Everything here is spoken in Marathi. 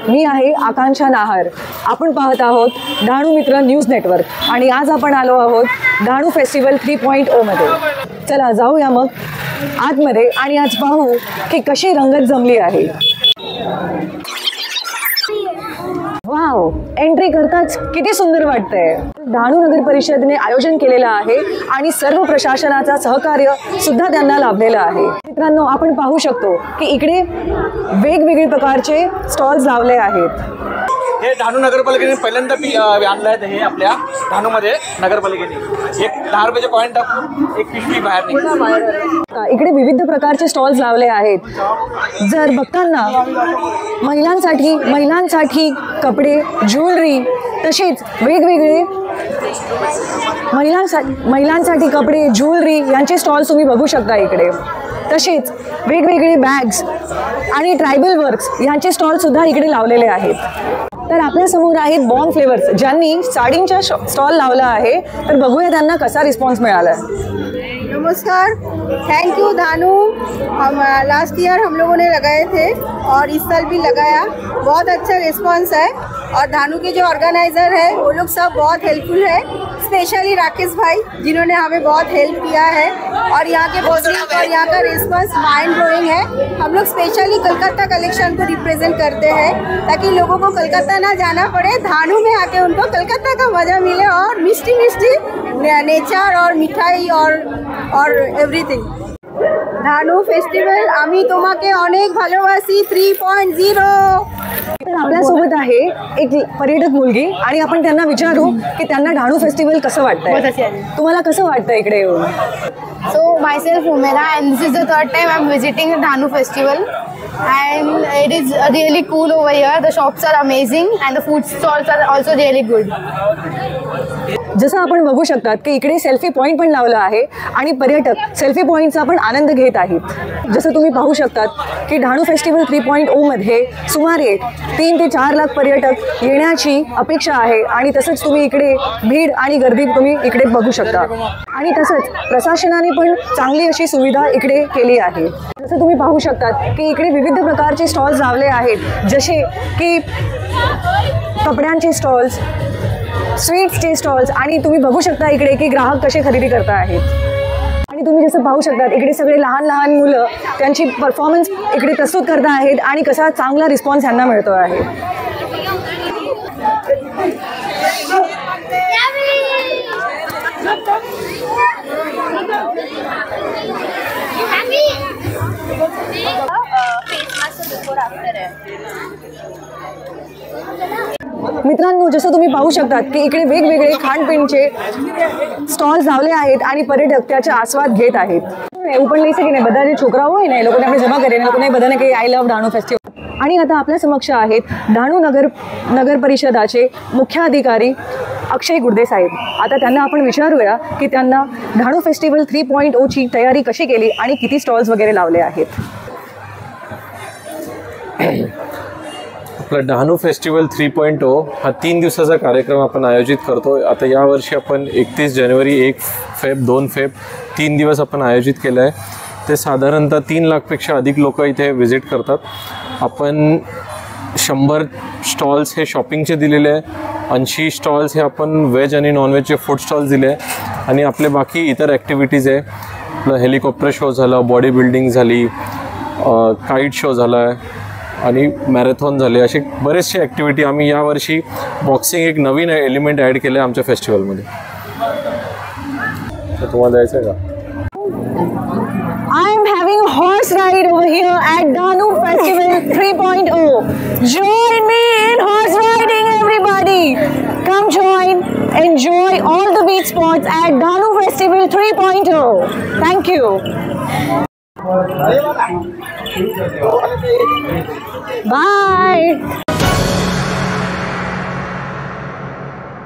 मी आहे आकांक्षा नाहर. आपण पाहत आहोत डहाणू मित्र न्यूज नेटवर्क आणि आज आपण आलो आहोत डहाणू फेस्टिवल 3.0 मध्ये. चला जाऊया मग आतमध्ये आणि आज पाहू की कशी रंगत जमली आहे. वाव, एंट्री करताच किती सुंदर वाटतंय. डहाणू नगर परिषदेने आयोजन केलेलं आहे आणि सर्व प्रशासनाचा सहकार्य सुद्धा त्यांना लाभलेलं आहे. मित्रांनो, आपण पाहू शकतो की इकडे वेगवेगळे प्रकारचे स्टॉल्स लावले आहेत. हे डहाणू नगरपालिकेने पहिल्यांदा आणलं आहे. हे आपल्या डहाणूमध्ये नगरपालिकेने एक 10 रुपयाचे कॉईन टाकून एक पिशवी बाहेर निघाली. इकडे विविध प्रकारचे स्टॉल्स लावले आहेत. जर बघताना महिलांसाठी कपडे, ज्वेलरी, तसेच वेगवेगळे महिलांसाठी कपडे, ज्वेलरी यांचे स्टॉल्स तुम्ही बघू शकता इकडे. तसेच वेगवेगळे बॅग्स आणि ट्रायबल वर्क्स यांचे स्टॉल सुद्धा इकडे लावलेले आहेत. तर आपल्यासमोर आहेत बॉर्न फ्लेवर्स, ज्यांनी साडींचा स्टॉल लावला आहे. तर बघूया त्यांना कसा रिस्पॉन्स मिळाला. नमस्कार, थैंक यू धानू. हम लास्ट ईयर हम लोगों ने लगाए थे और इस साल भी लगाया. बहुत अच्छा रिस्पांस है और धानू के जो ऑर्गेनाइज़र है वो लोग सब बहुत हेल्पफुल है. स्पेशली राकेश भाई जिन्होंने हमें बहुत हेल्प किया है और यहाँ के बॉसिंग और यहाँ का रिस्पांस माइंड ब्लोइंग है. हम लोग स्पेशली कलकत्ता कलेक्शन को रिप्रेजेंट करते हैं ताकि लोगों को कलकत्ता ना जाना पड़े, धानू में आके उनको कलकत्ता का मज़ा मिले और मिष्टी नेचर और मिठाई और एवरीथिंग. धानू फेस्टिवल आम्ही तुम्हाके अनेक भालोबासी 3.0. आपल्यासोबत आहे एक पर्यटक मुलगी आणि आपण त्यांना विचारू की त्यांना डहाणू फेस्टिवल कसं वाटतंय. तुम्हाला कसं वाटतं इकडे येऊन? So myself Umera, and this is the third time I'm visiting the Dhanu festival, and it is really cool over here. The shops are amazing and the food stalls are also really good. जसं आपण बघू शकतात की इकडे सेल्फी पॉईंट पण लावला आहे आणि पर्यटक सेल्फी पॉईंटचा पण आनंद घेत आहेत. जसं तुम्ही पाहू शकतात की डहाणू फेस्टिवल 3.0 मध्ये सुमारे 3 ते 4 लाख पर्यटक येण्याची अपेक्षा आहे आणि तसंच तुम्ही इकडे भीड आणि गर्दी तुम्ही इकडे बघू शकता. आणि तसंच प्रशासनाने पण चांगली अशी सुविधा इकडे केली आहे. जसं तुम्ही पाहू शकतात की इकडे विविध प्रकारचे स्टॉल्स लावले आहेत, जसे की कपड्यांचे स्टॉल्स, स्वीट्सचे स्टॉल्स आणि तुम्ही बघू शकता इकडे की ग्राहक कसे खरेदी करता आहेत. आणि तुम्ही जसं पाहू शकतात इकडे सगळे लहान लहान मुलं त्यांची परफॉर्मन्स इकडे प्रस्तुत करत आहेत आणि कसा चांगला रिस्पॉन्स यांना मिळतो आहे. मित्रांनो, जसं तुम्ही पाहू शकतात की इकडे वेगवेगळे खाणपिणचे स्टॉल्स लावले आहेत आणि पर्यटक त्याचा आस्वाद घेत आहेत. पण लिहिसे की नाही બધા જે છોકરાઓ હોય ને એ લોકોને આપણે જમા કરીએ, એ લોકોને બધાને કે આઈ લવ ડહાણુ फेस्टिवल. आणि आता आपल्या समक्ष आहेत डहाणू नगर परिषदाचे मुख्याधिकारी अक्षय गुर्दे साहेब. आता त्यांना आपण विचारूया की त्यांना डहाणू फेस्टिवल 3.0 ची तयारी कशी केली आणि किती स्टॉल्स वगैरे लावले आहेत. आपला डहाणू फेस्टिवल 3.0 हा 3 दिवसाचा कार्यक्रम आपण आयोजित करतो. आता यावर्षी आपण 31 जानेवारी, 1 फेब, 2 फेब 3 दिवस आपण आयोजित केलं आहे. ते साधारणतः 3 लाखपेक्षा अधिक लोक इथे व्हिजिट करतात. आपण 100 स्टॉल्स हे शॉपिंगचे दिलेले आहे, 80 स्टॉल्स हे आपण व्हेज आणि नॉनव्हेजचे फूड स्टॉल्स दिले आहे आणि आपले बाकी इतर ॲक्टिव्हिटीज आहे. आपलं हेलिकॉप्टर शो झाला, बॉडी बिल्डिंग झाली, काईट शो झाला आहे आणि मॅरेथॉन झाले. असे बरेचसे ॲक्टिव्हिटी आम्ही यावर्षी बॉक्सिंग एक नवीन एलिमेंट ॲड केलं आहे आमच्या फेस्टिवलमध्ये. तर तुम्हाला जायचं आहे का? I am having a horse ride over here at Dhanu Festival 3.0. Join me in horse riding, everybody. Come join, enjoy all the beach spots at Dhanu Festival 3.0. Thank you. Bye.